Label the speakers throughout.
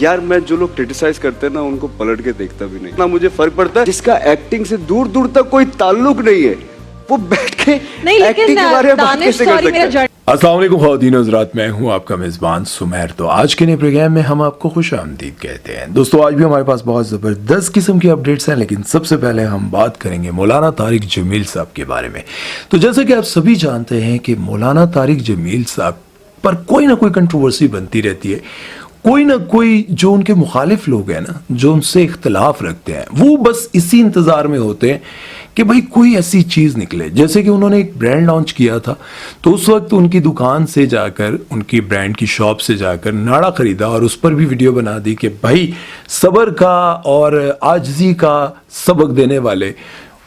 Speaker 1: यार मैं जो लोग क्रिटिसाइज करते हैं ना उनको पलट के देखता भी नहीं ना, मुझे फर्क पड़ता है जिसका एक्टिंग से दूर दूर तक कोई ताल्लुक नहीं है वो बैठ के एक्टिंग के बारे में बात कैसे कर सकता है।
Speaker 2: अस्सलाम वालेकुम ख़वातीन हज़रात, मैं हूं आपका मेज़बान सुमेर। तो आज के नए प्रोग्राम में हम आपको खुश आमदीद कहते हैं। दोस्तों आज भी हमारे पास बहुत ज़बरदस्त किस्म की अपडेट्स हैं, लेकिन सबसे पहले हम बात करेंगे मौलाना तारिक जमील साहब के बारे में। तो जैसे कि आप सभी जानते हैं कि मौलाना तारिक जमील साहब पर कोई ना कोई कंट्रोवर्सी बनती रहती है। कोई ना कोई जो उनके मुखालिफ लोग हैं ना, जो उनसे इख्तलाफ रखते हैं, वो बस इसी इंतज़ार में होते हैं कि भाई कोई ऐसी चीज़ निकले। जैसे कि उन्होंने एक ब्रांड लॉन्च किया था, तो उस वक्त उनकी दुकान से जाकर, उनकी ब्रांड की शॉप से जाकर नाड़ा ख़रीदा और उस पर भी वीडियो बना दी कि भाई सब्र का और आजिज़ी का सबक देने वाले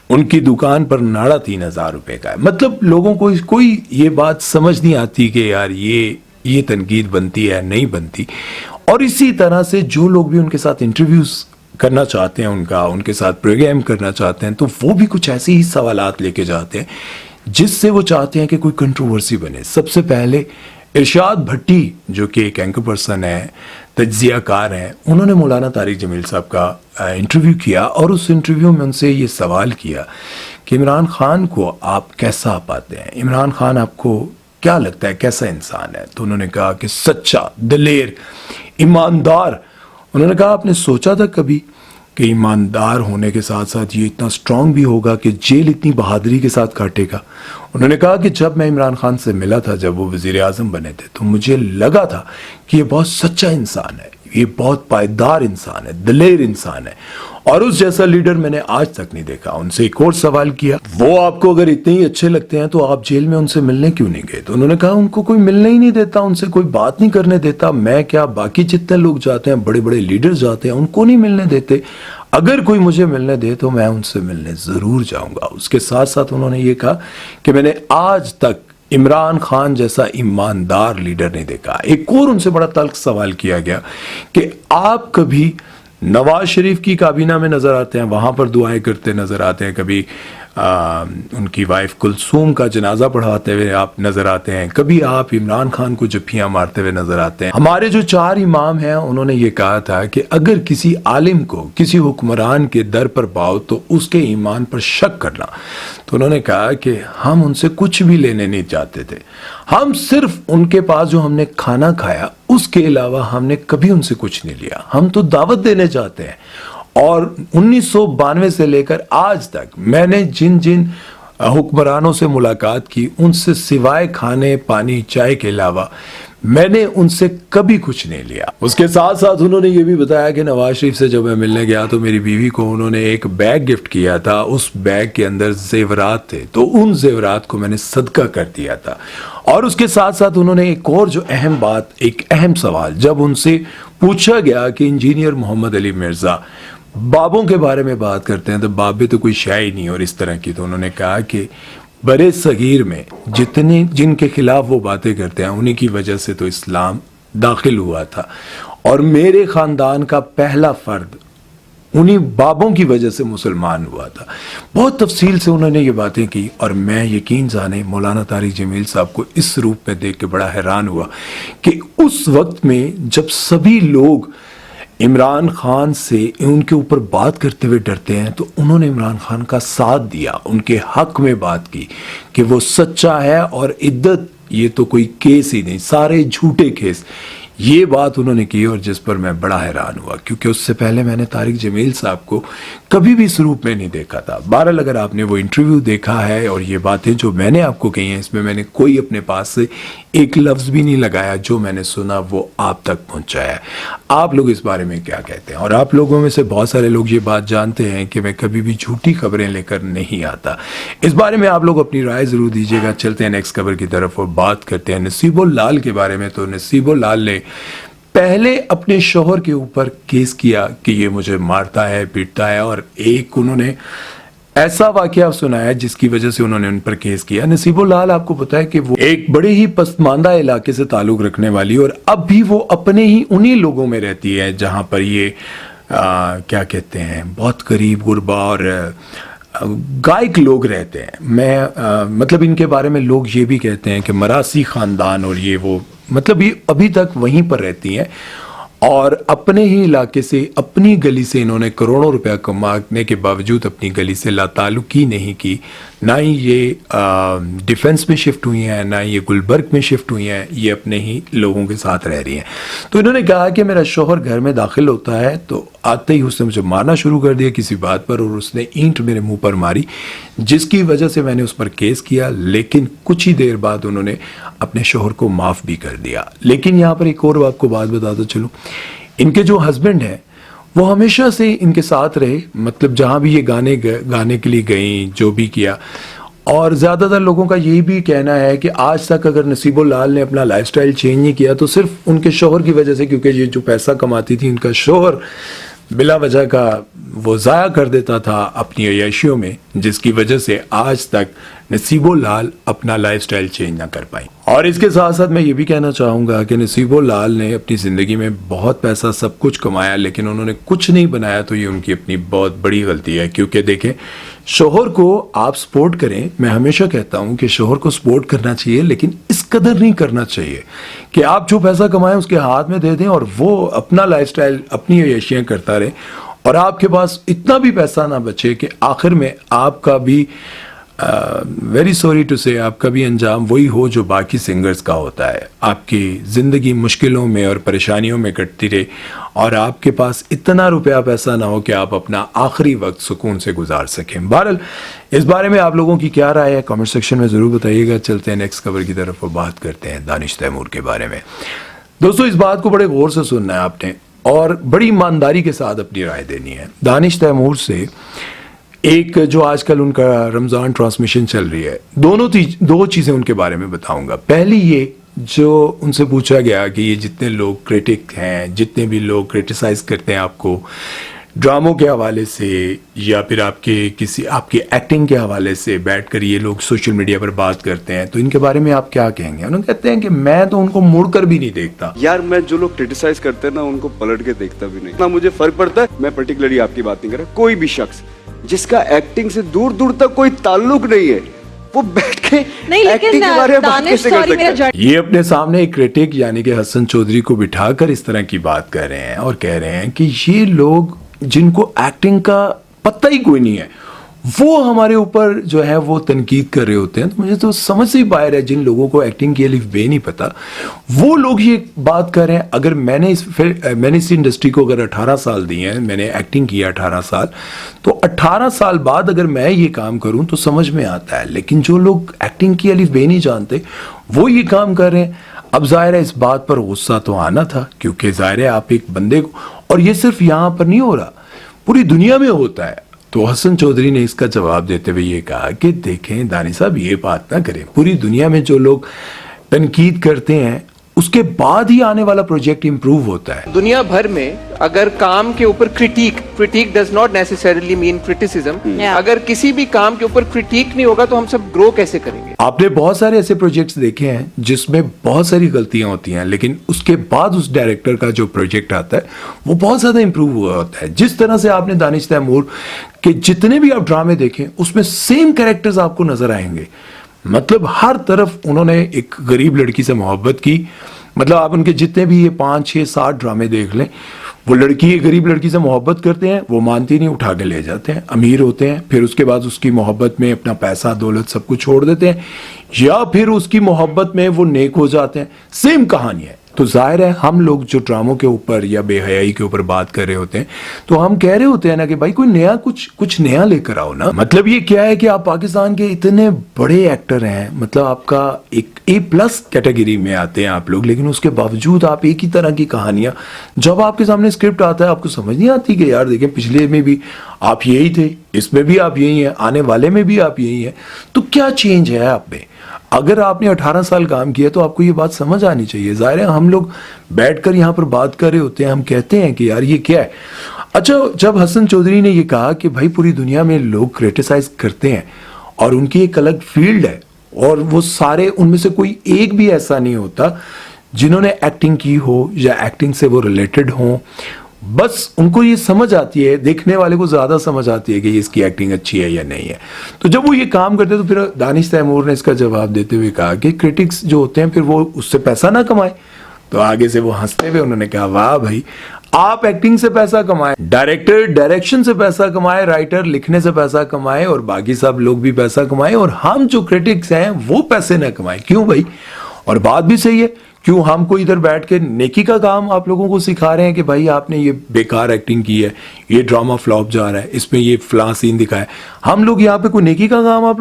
Speaker 2: उनकी दुकान पर नाड़ा 3,000 रुपये का है। मतलब लोगों को कोई ये बात समझ नहीं आती कि यार ये तनकीद बनती है नहीं बनती। और इसी तरह से जो लोग भी उनके साथ इंटरव्यूज़ करना चाहते हैं, उनके साथ प्रोग्राम करना चाहते हैं, तो वो भी कुछ ऐसे ही सवालात लेके जाते हैं जिससे वो चाहते हैं कि कोई कंट्रोवर्सी बने। सबसे पहले इरशाद भट्टी जो कि एक एंकर पर्सन है, तज्जियाकार हैं, उन्होंने मौलाना तारिक जमील साहब का इंटरव्यू किया और उस इंटरव्यू में उनसे ये सवाल किया कि इमरान खान को आप कैसा पाते हैं, इमरान खान आपको क्या लगता है कैसा इंसान है। तो उन्होंने कहा कि सच्चा, दिलेर, ईमानदार। उन्होंने कहा आपने सोचा था कभी कि ईमानदार होने के साथ साथ ये इतना स्ट्रांग भी होगा कि जेल इतनी बहादुरी के साथ काटेगा। उन्होंने कहा कि जब मैं इमरान खान से मिला था, जब वो वज़ीर आज़म बने थे, तो मुझे लगा था कि ये बहुत सच्चा इंसान है, ये बहुत पायदार इंसान है, दिलेर इंसान है, और उस जैसा लीडर मैंने आज तक नहीं देखा। उनसे एक और सवाल किया, वो आपको अगर इतने ही अच्छे लगते हैं तो आप जेल में उनसे मिलने क्यों नहीं गए। तो उन्होंने कहा उनको कोई मिलने ही नहीं देता, उनसे कोई बात नहीं करने देता। मैं क्या, बाकी जितने लोग जाते हैं, बड़े बड़े लीडर जाते हैं, उनको नहीं मिलने देते। अगर कोई मुझे मिलने दे तो मैं उनसे मिलने ज़रूर जाऊँगा। उसके साथ साथ उन्होंने ये कहा कि मैंने आज तक इमरान खान जैसा ईमानदार लीडर नहीं देखा। एक और उनसे बड़ा तल्ख सवाल किया गया कि आप कभी नवाज शरीफ की काबीना में नज़र आते हैं, वहाँ पर दुआएं करते नज़र आते हैं, कभी उनकी वाइफ कुलसूम का जनाजा पढ़ाते हुए आप नज़र आते हैं, कभी आप इमरान खान को जफ्फियाँ मारते हुए नज़र आते हैं। हमारे जो 4 इमाम हैं उन्होंने ये कहा था कि अगर किसी आलिम को किसी हुक्मरान के दर पर पाओ तो उसके ईमान पर शक करना। तो उन्होंने कहा कि हम उनसे कुछ भी लेने नहीं चाहते थे, हम सिर्फ उनके पास जो हमने खाना खाया उसके अलावा हमने कभी उनसे कुछ नहीं लिया, हम तो दावत देने चाहते हैं। और 1992 से लेकर आज तक मैंने जिन जिन हुक्मरानों से मुलाकात की, उनसे सिवाय खाने पानी चाय के अलावा मैंने उनसे कभी कुछ नहीं लिया। उसके साथ साथ उन्होंने ये भी बताया कि नवाज शरीफ से जब मैं मिलने गया तो मेरी बीवी को उन्होंने एक बैग गिफ्ट किया था, उस बैग के अंदर जेवरात थे, तो उन जेवरात को मैंने सदका कर दिया था। और उसके साथ साथ उन्होंने एक और जो अहम बात, एक अहम सवाल जब उनसे पूछा गया कि इंजीनियर मोहम्मद अली मिर्ज़ा बाबों के बारे में बात करते हैं तो बाबे तो कोई शाय ही नहीं और इस तरह की, तो उन्होंने कहा कि बड़े सगीर में जिनके खिलाफ वो बातें करते हैं उन्हीं की वजह से तो इस्लाम दाखिल हुआ था, और मेरे ख़ानदान का पहला फ़र्द उन्हीं बाबों की वजह से मुसलमान हुआ था। बहुत तफसील से उन्होंने ये बातें की और मैं यकीन जाने मौलाना तारिक जमील साहब को इस रूप में देख के बड़ा हैरान हुआ कि उस वक्त में जब सभी लोग इमरान खान से उनके ऊपर बात करते हुए डरते हैं, तो उन्होंने इमरान खान का साथ दिया, उनके हक में बात की कि वो सच्चा है और इद्दत ये तो कोई केस ही नहीं, सारे झूठे केस। ये बात उन्होंने की और जिस पर मैं बड़ा हैरान हुआ, क्योंकि उससे पहले मैंने तारिक जमील साहब को कभी भी इस रूप में नहीं देखा था। बहरहाल अगर आपने वो इंटरव्यू देखा है और ये बातें जो मैंने आपको कही हैं, इसमें मैंने कोई अपने पास से एक लफ्ज़ भी नहीं लगाया, जो मैंने सुना वो आप तक पहुंचाया है। आप लोग इस बारे में क्या कहते हैं? और आप लोगों में से बहुत सारे लोग ये बात जानते हैं कि मैं कभी भी झूठी खबरें लेकर नहीं आता। इस बारे में आप लोग अपनी राय ज़रूर दीजिएगा। चलते हैं नेक्स्ट खबर की तरफ और बात करते हैं नसीबुल्लाल के बारे में। तो नसीबुल्लाल ने पहले अपने शोहर के ऊपर केस किया कि ये मुझे मारता है, पीटता है, और एक उन्होंने ऐसा वाकया सुनाया जिसकी वजह से उन्होंने उन पर केस किया। नसीबुल्लाल आपको पता है कि वो एक बड़े ही पसमानदा इलाके से ताल्लुक रखने वाली, और अब भी वो अपने ही उन्हीं लोगों में रहती है जहां पर ये क्या कहते हैं, बहुत करीब गुरबा और गायक लोग रहते हैं। मैं मतलब इनके बारे में लोग ये भी कहते हैं कि मरासी ख़ानदान, और ये वो मतलब ये अभी तक वहीं पर रहती हैं। اور اپنے ہی علاقے سے اپنی گلی سے انہوں نے کروڑوں روپیہ کمانے کے باوجود اپنی گلی سے لا تعلقی نہیں کی. نہ ہی یہ ڈیفنس میں شفٹ ہوئی ہیں, نہ یہ گلبرگ میں شفٹ ہوئی ہیں, یہ اپنے ہی لوگوں کے ساتھ رہ رہی ہیں. تو انہوں نے کہا کہ میرا شوہر گھر میں داخل ہوتا ہے تو آتے ہی اس نے مجھے مارنا شروع کر دیا کسی بات پر, اور اس نے اینٹ میرے منہ پر ماری, جس کی وجہ سے میں نے اس پر کیس کیا. لیکن کچھ ہی دیر بعد انہوں نے اپنے شوہر کو معاف بھی کر دیا. لیکن یہاں پر ایک اور آپ کو بات بتاتا چلوں, ان کے جو ہسبینڈ ہیں وہ ہمیشہ سے ان کے ساتھ رہے, مطلب جہاں بھی یہ گانے کے لیے گئیں, جو بھی کیا. اور زیادہ تر لوگوں کا یہی بھی کہنا ہے کہ آج تک اگر نصیب اللال نے اپنا لائف سٹائل چینج نہیں کیا تو صرف ان کے شوہر کی وجہ سے, کیونکہ یہ جو پیسہ کماتی تھی ان کا شوہر بلا وجہ کا وہ ضائع کر دیتا تھا اپنی عیاشیوں میں, جس کی وجہ سے آج تک نصیب اللال اپنا لائف سٹائل چینج نہ کر پائی. اور اس کے ساتھ ساتھ میں یہ بھی کہنا چاہوں گا کہ نصیب اللال نے اپنی زندگی میں بہت پیسہ سب کچھ کمایا, لیکن انہوں نے کچھ نہیں بنایا, تو یہ ان کی اپنی بہت بڑی غلطی ہے. کیونکہ دیکھیں, شوہر کو آپ سپورٹ کریں, میں ہمیشہ کہتا ہوں کہ شوہر کو سپورٹ کرنا چاہیے, لیکن اس قدر نہیں کرنا چاہیے کہ آپ جو پیسہ کمائیں اس کے ہاتھ میں دے دیں اور وہ اپنا لائف سٹائل اپنی عیاشیاں کرتا رہے, اور آپ کے پاس اتنا بھی پیسہ نہ بچے کہ آخر میں آپ کا بھی ویری سوری ٹو سے آپ کا بھی انجام وہی ہو جو باقی سنگرز کا ہوتا ہے. آپ کی زندگی مشکلوں میں اور پریشانیوں میں کٹتی رہے, اور آپ کے پاس اتنا روپیہ پیسہ نہ ہو کہ آپ اپنا آخری وقت سکون سے گزار سکیں. بہرحال اس بارے میں آپ لوگوں کی کیا رائے ہے کامنٹ سیکشن میں ضرور بتائیے گا. چلتے ہیں نیکسٹ خبر کی طرف اور بات کرتے ہیں دانش تیمور کے بارے میں. دوستوں, اس بات کو بڑے غور سے سننا ہے آپ نے اور بڑی ایمانداری کے ساتھ اپنی رائے دینی ہے. دانش تیمور سے ایک جو آج کل ان کا رمضان ٹرانسمیشن چل رہی ہے, دو چیزیں ان کے بارے میں بتاؤں گا. پہلی یہ, جو ان سے پوچھا گیا کہ یہ جتنے لوگ کرٹک ہیں, جتنے بھی لوگ کرٹیسائز کرتے ہیں آپ کو ڈراموں کے حوالے سے یا پھر آپ کی ایکٹنگ کے حوالے سے بیٹھ کر یہ لوگ سوشل میڈیا پر بات کرتے ہیں, تو ان کے بارے میں آپ کیا کہیں گے؟ انہوں نے کہتے ہیں کہ میں تو ان کو مڑ کر بھی نہیں دیکھتا.
Speaker 1: یار میں جو لوگ کرٹیسائز کرتے ہیں نا ان کو پلٹ کے دیکھتا بھی نہیں. نہ مجھے فرق پڑتا ہے, میں پرٹیکولرلی آپ کی بات نہیں کر رہا, کوئی بھی شخص جس کا ایکٹنگ سے دور دور تک کوئی تعلق نہیں ہے وہ بیٹھ کے ایکٹنگ کے بارے میں بات کیسے کر سکتا ہے؟
Speaker 2: یہ اپنے سامنے ایک کرٹک یعنی کہ حسن چودھری کو بٹھا کر اس طرح کی بات کر رہے ہیں اور کہہ رہے ہیں کہ یہ لوگ جن کو ایکٹنگ کا پتہ ہی کوئی نہیں ہے وہ ہمارے اوپر جو ہے وہ تنقید کر رہے ہوتے ہیں. تو مجھے تو سمجھ سے ہی باہر ہے جن لوگوں کو ایکٹنگ کی الف بے نہیں پتا, وہ لوگ یہ بات کر رہے ہیں. اگر میں نے اس انڈسٹری کو اگر 18 سال دی ہیں, میں نے ایکٹنگ کیا 18 سال, تو 18 سال بعد اگر میں یہ کام کروں تو سمجھ میں آتا ہے. لیکن جو لوگ ایکٹنگ کی الف بے نہیں جانتے وہ یہ کام کر رہے ہیں. اب ظاہر ہے اس بات پر غصہ تو آنا تھا, کیونکہ ظاہر ہے آپ ایک بندے کو, اور یہ صرف یہاں پر نہیں ہو رہا, پوری دنیا میں ہوتا ہے. تو حسن چودھری نے اس کا جواب دیتے ہوئے یہ کہا کہ دیکھیں دانش صاحب, یہ بات نہ کریں. پوری دنیا میں جو لوگ تنقید کرتے ہیں اس کے بعد ہی آنے والا پروجیکٹ امپروو ہوتا ہے.
Speaker 3: دنیا بھر میں اگر کام کے اوپر critique does not necessarily mean criticism, اگر کسی بھی کام کے اوپر کرٹیک نہیں ہوگا تو ہم سب گرو کیسے کریں گے؟
Speaker 2: آپ نے بہت سارے ایسے پروجیکٹس دیکھے ہیں جس میں بہت ساری غلطیاں ہوتی ہیں, لیکن اس کے بعد اس ڈائریکٹر کا جو پروجیکٹ آتا ہے وہ بہت زیادہ امپروو ہوا ہوتا ہے. جس طرح سے آپ نے دانش تیمور کے جتنے بھی آپ ڈرامے دیکھیں اس میں سیم کریکٹرز آپ کو نظر آئیں گے. مطلب ہر طرف انہوں نے ایک غریب لڑکی سے محبت کی. مطلب آپ ان کے جتنے بھی یہ 5, 6, 7 ڈرامے دیکھ لیں, وہ لڑکی ایک غریب لڑکی سے محبت کرتے ہیں, وہ مانتی نہیں, اٹھا کے لے جاتے ہیں, امیر ہوتے ہیں, پھر اس کے بعد اس کی محبت میں اپنا پیسہ دولت سب کچھ چھوڑ دیتے ہیں, یا پھر اس کی محبت میں وہ نیک ہو جاتے ہیں. سیم کہانی ہے. تو ظاہر ہے ہم لوگ جو ڈراموں کے اوپر یا بے حیائی کے اوپر بات کر رہے ہوتے ہیں تو ہم کہہ رہے ہوتے ہیں نا کہ بھائی کوئی نیا کچھ نیا لے کر آؤ نا. مطلب یہ کیا ہے کہ آپ پاکستان کے اتنے بڑے ایکٹر ہیں, مطلب آپ کا ایک A+ کیٹیگری میں آتے ہیں آپ لوگ, لیکن اس کے باوجود آپ ایک ہی طرح کی کہانیاں, جب آپ کے سامنے اسکرپٹ آتا ہے آپ کو سمجھ نہیں آتی کہ یار دیکھیں پچھلے میں بھی آپ یہی تھے, اس میں بھی آپ یہی ہیں, آنے والے میں بھی آپ یہی ہیں, تو کیا چینج ہے آپ میں؟ اگر آپ نے 18 سال کام کیا تو آپ کو یہ بات سمجھ آنی چاہیے. ظاہر ہے ہم لوگ بیٹھ کر یہاں پر بات کر رہے ہوتے ہیں, ہم کہتے ہیں کہ یار یہ کیا ہے. اچھا, جب حسن چودھری نے یہ کہا کہ بھائی پوری دنیا میں لوگ کرٹیسائز کرتے ہیں اور ان کی ایک الگ فیلڈ ہے, اور وہ سارے ان میں سے کوئی ایک بھی ایسا نہیں ہوتا جنہوں نے ایکٹنگ کی ہو یا ایکٹنگ سے وہ ریلیٹڈ ہوں, بس ان کو یہ سمجھ آتی ہے, دیکھنے والے کو زیادہ سمجھ آتی ہے کہ اس کی ایکٹنگ اچھی ہے یا نہیں ہے. تو جب وہ یہ کام کرتے تو پھر دانش تیمور نے اس کا جواب دیتے ہوئے کہا کہ کرٹکس جو ہوتے ہیں پھر وہ اس سے پیسہ نہ کمائے, तो आगे से वो हंसते हुए उन्होंने कहा, वाह भाई, आप एक्टिंग से पैसा कमाए, डायरेक्टर डायरेक्शन से पैसा कमाए, राइटर लिखने से पैसा कमाए, और बाकी सब लोग भी पैसा कमाए, और हम जो क्रिटिक्स हैं वो पैसे ना कमाए। क्यों भाई? और बात भी सही है, क्यों हमको इधर बैठ के नेकी का काम आप लोगों को सिखा रहे हैं कि भाई आपने ये बेकार एक्टिंग की है, ये ड्रामा फ्लॉप जा रहा है, इसमें ये फलां सीन दिखाया है। हम लोग यहाँ पे कोई नेकी का काम आप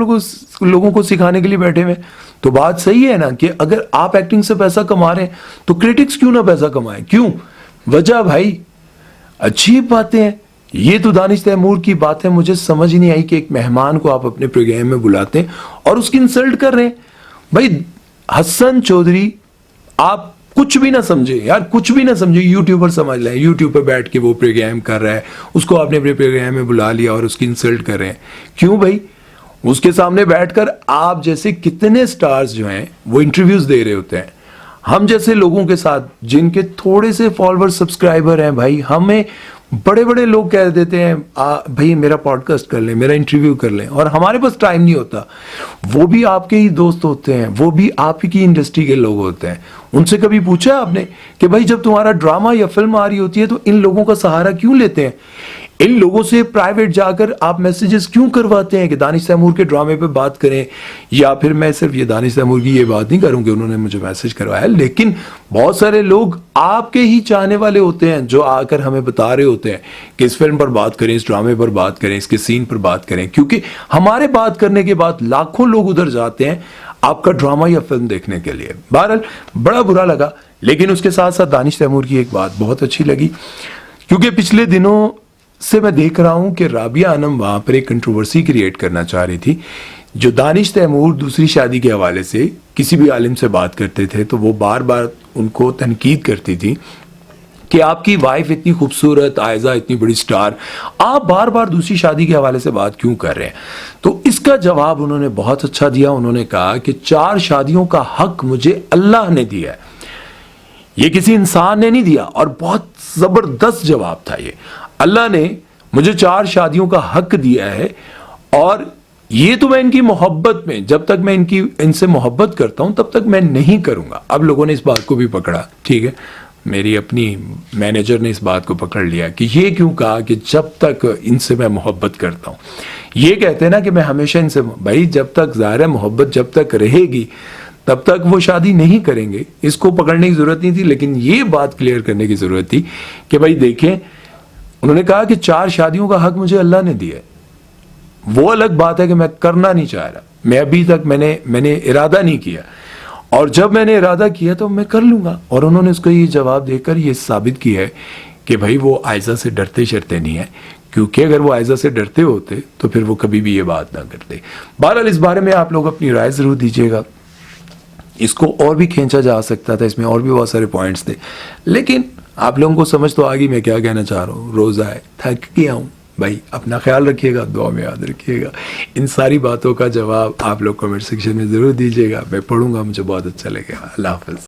Speaker 2: लोगों को सिखाने के लिए बैठे हुए। तो बात सही है ना कि अगर आप एक्टिंग से पैसा कमा रहे हैं तो क्रिटिक्स क्यों ना पैसा कमाए? क्यों? वजह भाई अच्छी बातें हैं। ये तो दानिश तैमूर की बात है, मुझे समझ ही नहीं आई कि एक मेहमान को आप अपने प्रोग्राम में बुलाते हैं और उसकी इंसल्ट कर रहे हैं। भाई हसन चौधरी, आप कुछ भी ना समझे यार, कुछ भी ना समझे, यूट्यूबर समझ लें, यूट्यूब पे बैठ के वो प्रोग्राम कर रहा है, उसको आपने अपने प्रोग्राम में बुला लिया और उसकी इंसल्ट कर रहे हैं। क्यों भाई? उसके सामने बैठकर आप जैसे कितने स्टार्स जो हैं वो इंटरव्यूज दे रहे होते हैं। हम जैसे लोगों के साथ जिनके थोड़े से फॉलोअर सब्सक्राइबर हैं भाई, हमें बड़े बड़े लोग कह देते हैं भाई मेरा पॉडकास्ट कर लें, मेरा इंटरव्यू कर लें, और हमारे पास टाइम नहीं होता। वो भी आपके ही दोस्त होते हैं, वो भी आप ही की इंडस्ट्री के लोग होते हैं। उनसे कभी पूछा आपने कि भाई जब तुम्हारा ड्रामा या फिल्म आ रही होती है तो इन लोगों का सहारा क्यों लेते हैं? इन लोगों से प्राइवेट जाकर आप मैसेजेस क्यों करवाते हैं कि दानिश तैमूर के ड्रामे पे बात करें? या फिर मैं सिर्फ ये दानिश तैमूर की ये बात नहीं करूं कि उन्होंने मुझे मैसेज करवाया, लेकिन बहुत सारे लोग आपके ही चाहने वाले होते हैं जो आकर हमें बता रहे होते हैं कि इस फिल्म पर बात करें, इस ड्रामे पर बात करें, इसके सीन पर बात करें, क्योंकि हमारे बात करने के बाद लाखों लोग उधर जाते हैं आपका ड्रामा या फिल्म देखने के लिए। बहरहाल बड़ा बुरा लगा, लेकिन उसके साथ साथ दानिश तैमूर की एक बात बहुत अच्छी लगी, क्योंकि पिछले दिनों से मैं देख रहा हूं कि राबिया अनम वहां पर एक कंट्रोवर्सी क्रिएट करना चाह रही थी। जो दानिश तैमूर दूसरी शादी के हवाले से किसी भी आलिम से बात करते थे तो वो बार बार उनको तनकीद करती थी कि आपकी वाइफ इतनी खूबसूरत, आयजा इतनी बड़ी स्टार, आप बार बार दूसरी शादी के हवाले से बात क्यों कर रहे हैं? तो इसका जवाब उन्होंने बहुत अच्छा दिया। उन्होंने कहा कि 4 शादियों का हक मुझे अल्लाह ने दिया है, ये किसी इंसान ने नहीं दिया। और बहुत जबरदस्त जवाब था ये। अल्लाह ने मुझे 4 शादियों का हक दिया है, और ये तो मैं इनकी मोहब्बत में, जब तक मैं इनसे मोहब्बत करता हूं तब तक मैं नहीं करूंगा। अब लोगों ने इस बात को भी पकड़ा, ठीक है, मेरी अपनी मैनेजर ने इस बात को पकड़ लिया कि ये क्यों कहा कि जब तक इनसे मैं मोहब्बत करता हूं। ये कहते हैं ना कि मैं हमेशा इनसे, भाई जब तक ज़ाहिर है मोहब्बत जब तक रहेगी तब तक वो शादी नहीं करेंगे। इसको पकड़ने की जरूरत नहीं थी, लेकिन ये बात क्लियर करने की जरूरत थी कि भाई देखें, उन्होंने कहा कि 4 शादियों का हक मुझे अल्लाह ने दिया है। वो अलग बात है कि मैं करना नहीं चाह रहा, मैं अभी तक मैंने इरादा नहीं किया, और जब मैंने इरादा किया तो मैं कर लूंगा। और उन्होंने उसको ये जवाब देकर ये साबित किया है कि भाई वो आयजा से डरते शरते नहीं है, क्योंकि अगर वो आयजा से डरते होते तो फिर वो कभी भी ये बात ना करते। बहरहाल इस बारे में आप लोग अपनी राय जरूर दीजिएगा। इसको और भी खींचा जा सकता था, इसमें और भी बहुत सारे पॉइंट्स थे, लेकिन आप लोगों को समझ तो आ गई मैं क्या कहना चाह रहा हूँ। रोज़ा है, थक गया हूँ भाई, अपना ख्याल रखिएगा, दुआ में याद रखिएगा। इन सारी बातों का जवाब आप लोग कमेंट सेक्शन में ज़रूर दीजिएगा, मैं पढ़ूंगा, मुझे बहुत अच्छा लगेगा। अल्लाह हाफ़िज़।